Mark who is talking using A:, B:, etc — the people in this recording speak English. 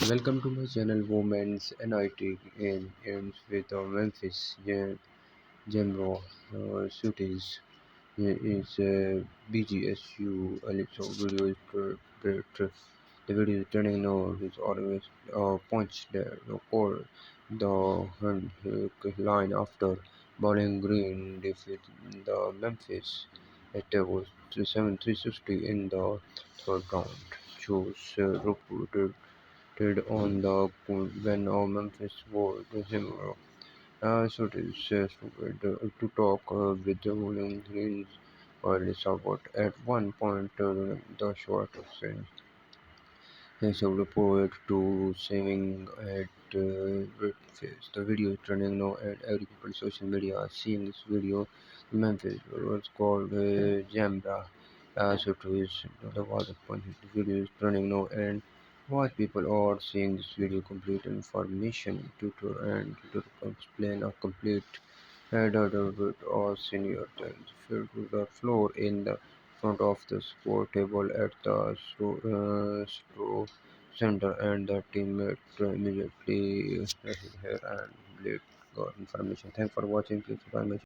A: Welcome to my channel Women's NIT in ends with Memphis Jamirah cities. Here is BGSU Alexa video is the video is turning now is always punch the record the hand line after Bowling Green defeat the Memphis. It was 7-360 in the third round. Choose reported on the when Memphis was Jamirah. So it is stupid to talk with the Rolling Greens or support. At one point, the short of sense is report to saving at breakfast. The video is trending now, and every people social media are seeing this video. Memphis was called Jambra. So it is the was point. The video is trending now, and what people are seeing this video complete information tutor and tutor explain a complete header or senior tells fell to the floor in the front of the sport table at the store center, and the teammate immediately here and Blake got information. Thanks for watching. Please subscribe my